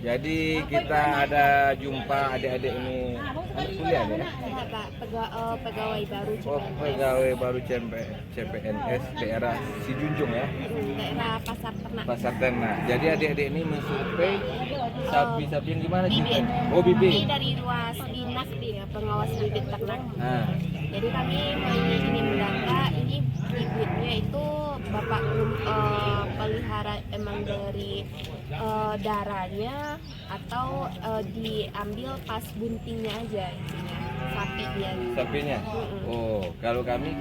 Jadi kita ada jumpa adik-adik ini anak kuliah ya? Enggak, Pak. Pegawai baru Oh, CPNS. pegawai baru CPNS daerah Sijunjung ya, Daerah Pasar Ternak. Pasar Ternak. Jadi adik-adik ini mensurvei sapi-sapi yang gimana sih? Bibit. Oh, Kami bibit. dari Ruas Dinas ya, pengawas bibit ternak. Nah, Jadi kami ini mendata ini bibitnya itu bapak belum pelihara emang dari darahnya atau diambil pas buntingnya aja intinya sapinya. sapinya. Mm-mm. Oh, kalau kami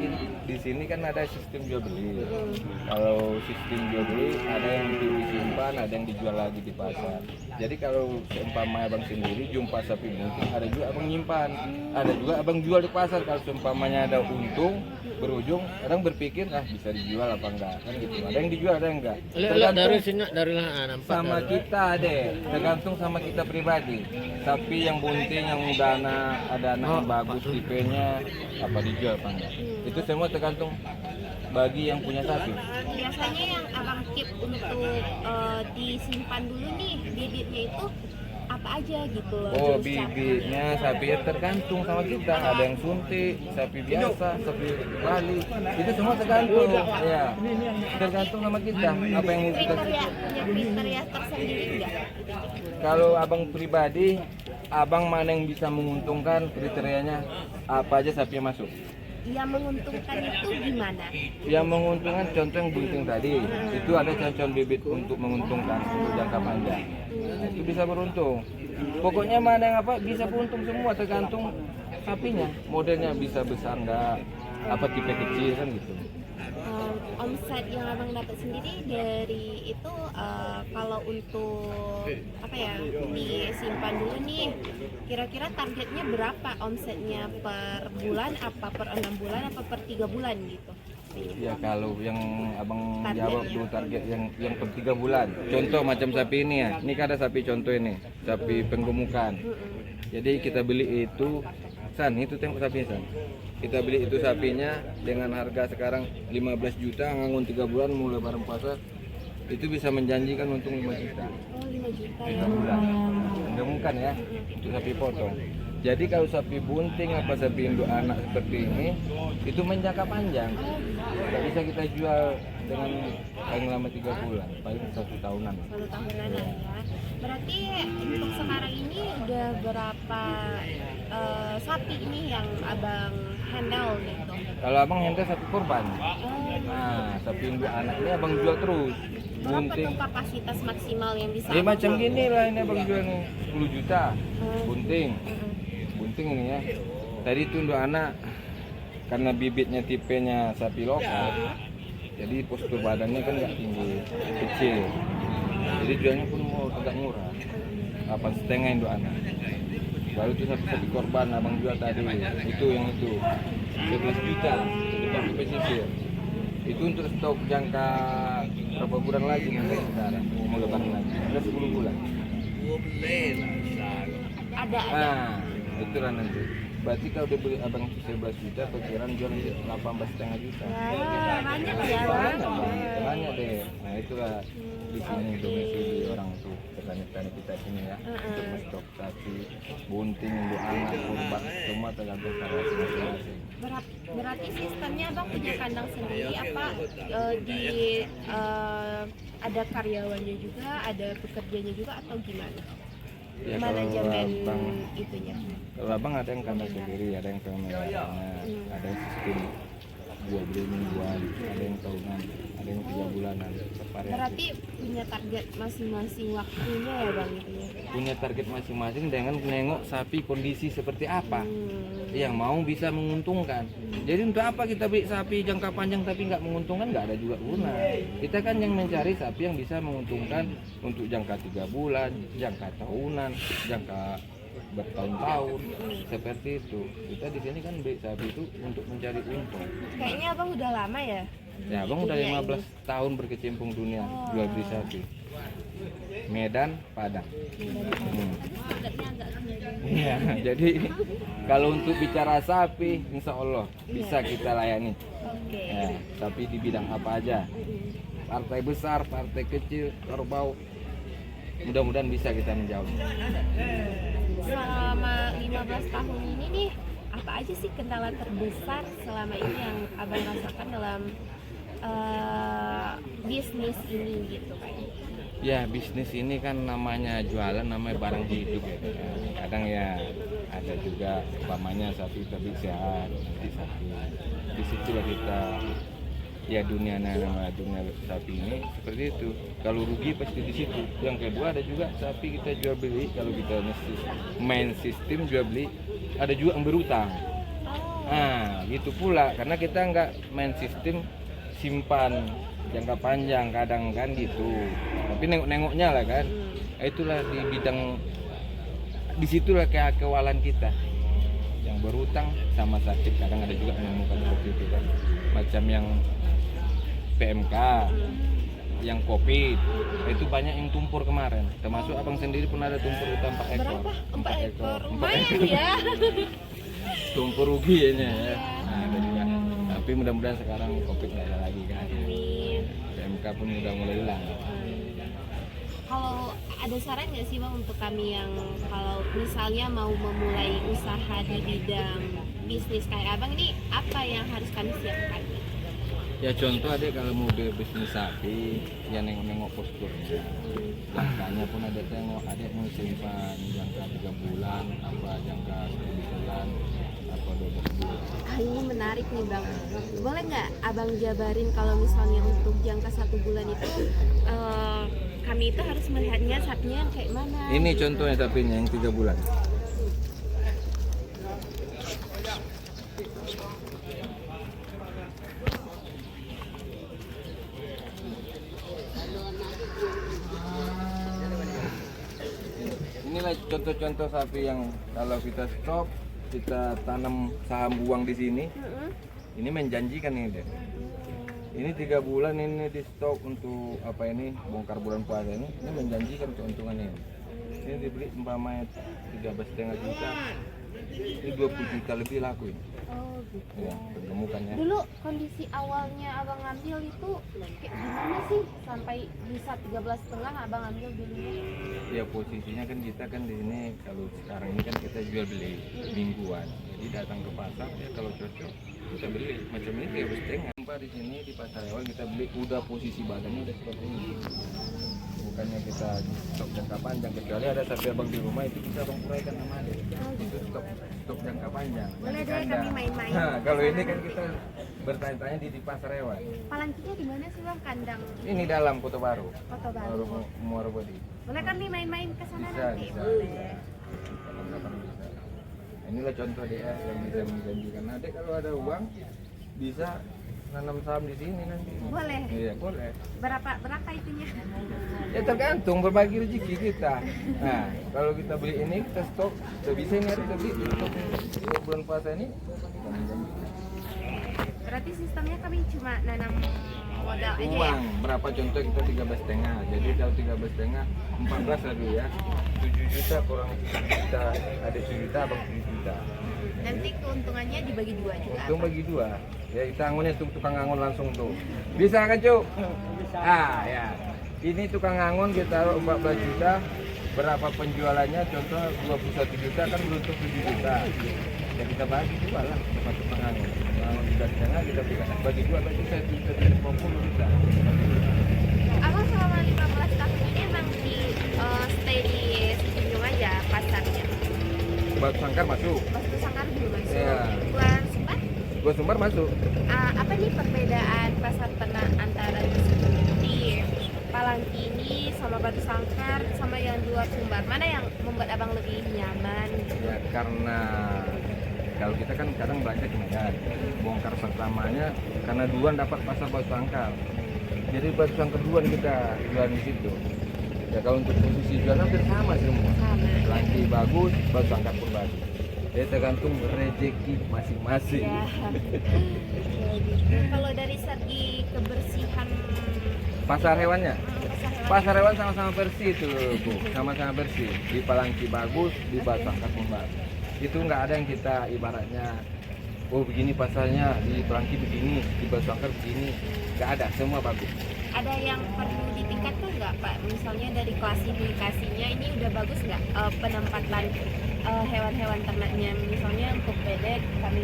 di sini kan ada sistem jual beli. Mm. Kalau sistem jual beli ada yang disimpan, ada yang dijual lagi di pasar. Jadi kalau seumpama abang sendiri jumpa sapi bunting, ada juga abang nyimpan, ada juga abang jual di pasar. Kalau seumpamanya ada untung berujung, orang berpikir bisa dijual apa enggak kan gitu. Ada yang dijual, ada yang enggak. Lihat dari sini dari lah nampak Sama dari- kita deh, tergantung sama kita pribadi. Sapi yang bunting, yang udah ada anak yang bagus tipenya, apa dijual apa enggak. Itu semua tergantung bagi yang punya sapi. Biasanya yang abang keep untuk disimpan dulu nih bibitnya itu apa aja gitu loh. Oh, jenis sapi. bibitnya sapi ya tergantung sama kita. Ada yang suntik, sapi biasa, sapi Bali. Itu semua tergantung. Ya, tergantung sama kita. Apa yang mau kita. Kriteria punya kriteria tersendiri enggak? Kalau abang pribadi, abang mana yang bisa menguntungkan kriterianya apa aja sapi yang masuk. Yang menguntungkan itu gimana? Yang menguntungkan contoh yang bunting tadi, itu ada contoh bibit untuk menguntungkan untuk jangka panjang. Nah, itu bisa beruntung. Pokoknya mana yang apa bisa beruntung semua tergantung sapinya. Modelnya bisa besar enggak, apa tipe kecil kan gitu. Omset yang abang dapat sendiri dari itu kalau untuk apa ya disimpan dulu nih kira-kira targetnya berapa omsetnya per bulan apa per 6 bulan apa per 3 bulan gitu. Ya kalau yang abang Targetnya. jawab dulu target yang per 3 bulan. Contoh macam sapi ini ya. Ini kan ada sapi contoh ini, sapi penggemukan. Jadi kita beli itu San, itu tengok sapinya San. Kita beli itu sapinya dengan harga sekarang 15 juta, ngangun 3 bulan mulai bareng puasa. Itu bisa menjanjikan untung 5 juta. Oh 5 juta 3 ya. bulan. Penggemukan ya. Itu sapi potong. Jadi kalau sapi bunting apa sapi induk anak seperti ini itu menjangka panjang. Nggak bisa kita jual dengan paling lama 3 bulan, paling 1 tahunan. 1 tahunan ya. Berarti untuk sekarang ini udah berapa sapi ini yang abang handle gitu? Kalau abang handle sapi korban, nah sapi induk anak ini abang jual terus. Berapa Bunting, tuh kapasitas maksimal yang bisa? ya abang macam jual? gini lah ini abang jual nih 10 juta. Bunting, Mm-mm. bunting ini ya. Tadi itu induk anak karena bibitnya tipenya sapi lokal, jadi postur badannya kan nggak tinggi, kecil. Jadi jualnya pun mau agak murah, 8,5 induk anak. Baru itu sapi korban abang jual tadi, itu yang itu 11 juta, depan pesisir. Itu untuk stok jangka berapa bulan lagi nanti sekarang mau lebaran lagi, ada 10 bulan. Ada. Nah, itulah nanti. Berarti kalau dia beli abang 11 juta, perkiraan jual 18,5 juta. Ya, banyak ya. Banyak deh. Nah itulah di sini domisili orang tuh petani-petani kita sini ya, untuk stok sapi, bunting, induk anak, kurban, semua tergantung variasi masing-masing. Berarti sistemnya abang punya kandang sendiri apa ada karyawannya juga, ada pekerjanya juga atau gimana? Ya kalau Manajemen abang, itunya. kalau abang ada yang kandang sendiri, ada yang pemeliharanya, ada yang sistem jual beli mingguan, ada yang tahunan, ada yang 3 bulanan, variasi. Berarti punya target masing-masing waktunya ya bang itu ya? Punya target masing-masing dengan menengok sapi kondisi seperti apa yang mau bisa menguntungkan. Jadi untuk apa kita beli sapi jangka panjang tapi nggak menguntungkan, nggak ada juga guna. Kita kan yang mencari sapi yang bisa menguntungkan untuk jangka 3 bulan, jangka tahunan, jangka bertahun-tahun, seperti itu. Kita di sini kan beli sapi itu untuk mencari untung. Kayaknya abang udah lama ya? Ya abang udah Dunia 15 tahun berkecimpung dunia jual beli sapi. Medan, Padang. Iya, jadi kalau untuk bicara sapi, insya Allah bisa kita layani. Oke. Ya, tapi di bidang apa aja? Partai besar, partai kecil, kerbau, mudah-mudahan bisa kita menjawab. Selama 15 tahun ini nih, apa aja sih kendala terbesar selama ini yang abang rasakan dalam bisnis ini gitu kan? Ya bisnis ini kan namanya jualan, namanya barang hidup gitu kan. Kadang ya ada juga umpamanya sapi tapi sehat, nanti sapi. Di situlah kita ya dunia sapi ini seperti itu. Kalau rugi pasti di situ. Yang kedua ada juga sapi kita jual beli, kalau kita main sistem jual beli, ada juga yang berutang. Nah gitu pula karena kita nggak main sistem simpan jangka panjang kadang kan gitu, tapi nengok-nengoknya lah kan. Itulah di bidang disitulah kewalan kita yang berutang sama sakit. Kadang ada juga menemukan seperti itu kan, macam yang PMK, yang COVID itu banyak yang tumpur kemarin, termasuk abang sendiri pun ada tumpur utang 4 ekor. Berapa? 4 ekor. Lumayan ya. Tumpur rugi ya. Nah, ada juga. Tapi mudah-mudahan sekarang COVID nggak ada lagi kan. PMK pun udah mulai hilang. Kalau ada saran nggak sih bang untuk kami yang kalau misalnya mau memulai usaha di bidang bisnis kayak abang ini, apa yang harus kami siapkan? Ya contoh adek kalau mau bisnis sapi, ya nengok-nengok posturnya. Jangkanya pun ada tengok, adek mau simpan jangka 3 bulan, apa jangka 10 bulan, apa 12 bulan. Ini menarik nih bang. Boleh nggak abang jabarin kalau misalnya untuk jangka 1 bulan itu kami itu harus melihatnya sapinya yang kayak mana? Ini contohnya sapinya yang 3 bulan. Inilah contoh-contoh sapi yang kalau kita stop, kita tanam saham buang di sini. Ini menjanjikan ini deh. Ini 3 bulan ini di stok untuk apa ini bongkar bulan puasa ini menjanjikan keuntungan ini. Ini dibeli umpamanya 13,5 juta, ini 20 juta lebih laku ini. Oh gitu. Ya, pergemukannya. Dulu kondisi awalnya abang ambil itu kayak gimana sih sampai bisa 13,5 abang ambil dulu? Ya posisinya kan kita kan di sini kalau sekarang ini kan kita jual beli mingguan. Jadi datang ke pasar ya kalau cocok kita beli macam ini 13,5. Di sini di pasar hewan kita beli udah posisi badannya udah seperti ini. Bukannya kita stok jangka panjang, kecuali ada sapi abang di rumah itu bisa abang uraikan sama adik. Itu stok jangka panjang. Boleh deh kami main-main. Nah, kalau ini kan kita bertanya-tanya di pasar hewan. Palankinya di mana sih bang? Kandang Ini dalam Kota Baru. Kota Baru. Muara Bodi. Boleh kami main-main ke sana Bisa, nanti? bisa. Boleh. Kapan-kapan bisa. Nah, inilah contoh dia yang bisa menjanjikan adik kalau ada uang bisa nanam saham di sini nanti. Boleh. Iya boleh. Berapa itunya? Ya tergantung berbagi rezeki kita. Nah kalau kita beli ini kita stok, kita bisa ini hari kita beli untuk bulan puasa ini. Berarti sistemnya kami cuma nanam modal aja ya? Uang berapa contoh kita 13,5. Jadi kalau 13,5 14 lah dulu ya. 7 juta kurang 7 juta, ada 7 juta abang 7 juta. Nanti keuntungannya dibagi 2 juga. Untung bagi 2. Ya kita angonnya tukang angon langsung tuh. Bisa kan Cuk? Bisa. Ah ya. Ini tukang angon kita taruh 14 juta. Berapa penjualannya? Contoh 21 juta kan beruntung 7 juta. Ya kita bagi 2 lah sama tukang angon. Angon 13,5 kita bagi 2 berarti 1,50 juta. Abang selama 15 tahun ini emang di stay di Sepenjung aja pasarnya? Batu Sangkar masuk. Batu Sangkar dulu masuk. Iya. Bulan Sumbar? Gua Sumbar masuk. Apa nih perbedaan pasar ternak antara di Palangki ini sama Batu Sangkar sama yang di luar Sumbar? Mana yang membuat abang lebih nyaman? Ya karena kalau kita kan kadang belanja di Medan. Bongkar pertamanya karena duluan dapat pasar Batu Sangkar. Jadi Batu Sangkar duluan kita jual di situ. Ya kalau untuk posisi jual hampir sama semua. Sama. Lagi bagus, Batu Sangkar pun bagus. Jadi tergantung rezeki masing-masing. Ya. Ya gitu. Kalau dari segi kebersihan Pasar hewannya? pasar hewan Pasar hewan sama-sama bersih itu, Bu. Sama-sama bersih. Di Palangki bagus, di Batu Sangkar pun bagus. Itu nggak ada yang kita ibaratnya, oh begini pasarnya, di Palangki begini, di Batu Sangkar begini. Nggak ada, semua bagus. ada yang perlu ditingkatkan nggak Pak? Misalnya dari klasifikasinya ini udah bagus nggak penempatan hewan-hewan ternaknya? Misalnya untuk pedet kami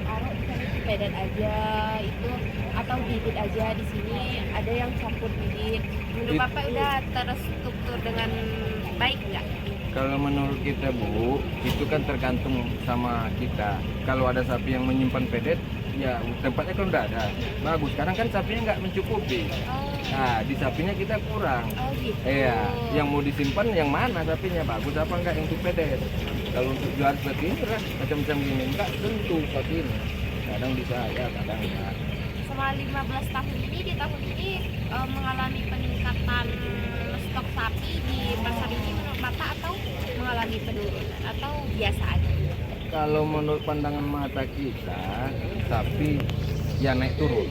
taruh di sana pedet aja itu, atau bibit aja di sini ada yang campur bibit. Menurut Bapak udah terstruktur dengan baik nggak? Kalau menurut kita Bu, itu kan tergantung sama kita. Kalau ada sapi yang menyimpan pedet, ya tempatnya kan udah ada, bagus. Sekarang kan sapinya nggak mencukupi. Nah, di sapinya kita kurang. Oh gitu. Iya, yang mau disimpan yang mana sapinya, bagus apa enggak yang untuk pedet. Kalau untuk jual seperti ini lah, macam-macam gini, enggak tentu seperti ini. Kadang bisa ya, kadang enggak. Selama 15 tahun ini, di tahun ini mengalami peningkatan stok sapi di pasar ini menurut Bapak, atau mengalami penurunan atau biasa aja? Kalau menurut pandangan mata kita, sapi ya naik turun,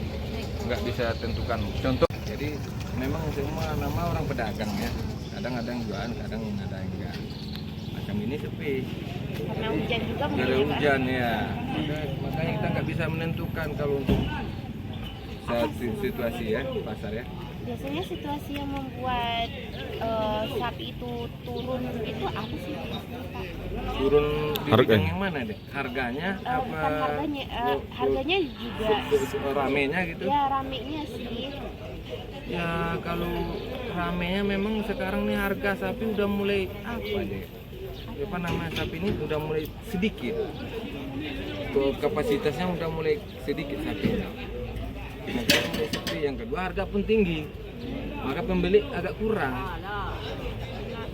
nggak bisa tentukan. Contoh, jadi memang semua nama orang pedagang ya. Kadang ada yang jualan, kadang ada yang enggak. Macam ini sepi. Karena hujan juga mungkin Gara ya, Pak? hujan ya. Makanya kita nggak bisa menentukan kalau untuk situasi ya pasar ya. Biasanya situasi yang membuat sapi itu turun itu apa sih Pak? Turun di Harga. bidang yang mana deh? Harganya apa? Bukan harganya, harganya juga Ramenya gitu. ya ramenya sih. Ya kalau ramenya memang sekarang nih harga sapi udah mulai apa deh? Apa namanya, sapi ini udah mulai sedikit. Kapasitasnya udah mulai sedikit sapinya. Makanya mulai sepi. Yang kedua harga pun tinggi. Maka pembeli agak kurang.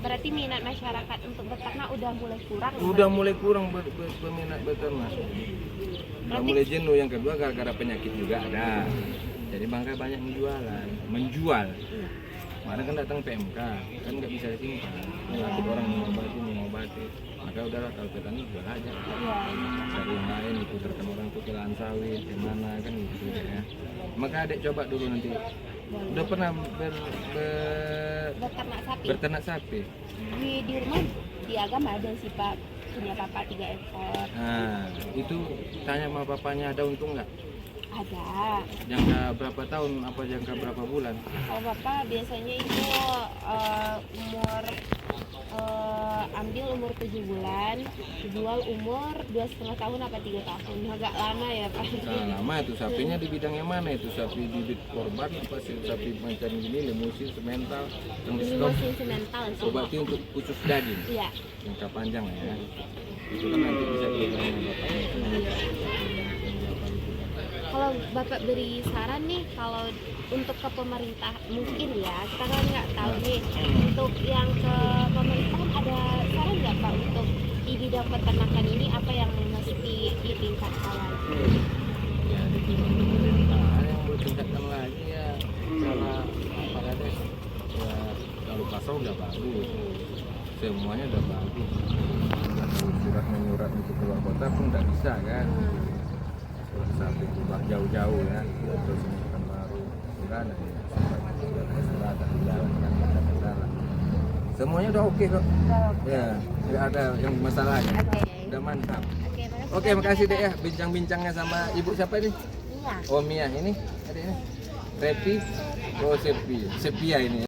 Berarti minat masyarakat untuk beternak udah mulai kurang. Udah mulai kurang peminat beternak. Udah mulai jenuh. Yang kedua gara-gara penyakit juga ada. Jadi bangka banyak menjual. Mana kan datang PMK, kan nggak bisa disimpan. Takut orang mengobati. Maka udahlah, kalau petani jual aja. Cari yang lain itu, terutama orang tuh kilaan sawit, yang mana kan gitu ya. Maka adek coba dulu nanti. Udah pernah Beternak sapi. berternak sapi? Di rumah di agama ada sih Pak, punya Bapak 3 ekor. Nah, itu tanya sama papanya ada untung nggak? Ada. Jangka berapa tahun, apa jangka berapa bulan? Kalau Bapak biasanya itu umur ambil umur 7 bulan, jual umur 2,5 tahun apa 3 tahun. Agak lama ya Pak. Nah, lama itu sapinya di bidang yang mana itu? Sapi bibit korban apa sih, sapi macam gini, limusin, semental, yang di stok? Limusin semental sih. Berarti untuk khusus daging, Iya. jangka panjang ya. Itu kan nanti bisa diberikan Bapak. Kalau Bapak beri saran nih, kalau untuk ke pemerintah mungkin ya, kita kan nggak tahu nih. Untuk yang ke pemerintah ada saran nggak Pak untuk di bidang peternakan ini, apa yang mesti ditingkatkan lagi? Ya di bidang pemerintah yang boleh tingkatkan lagi ya, cara apa ada ya, kalau pasar udah bagus, semuanya udah bagus. Kalau surat menyurat untuk keluar kota pun nggak bisa kan. Sapi juga jauh-jauh ya, terus ini kan baru bukan surat ada jalan kan, ada kendala. Semuanya udah oke kok. Ya, nggak ada yang masalahnya. Udah mantap. Oke, makasih deh ya bincang-bincangnya sama ibu siapa nih? Iya. Oh Mia, ini ada ini. Repi, oh Sepia ini.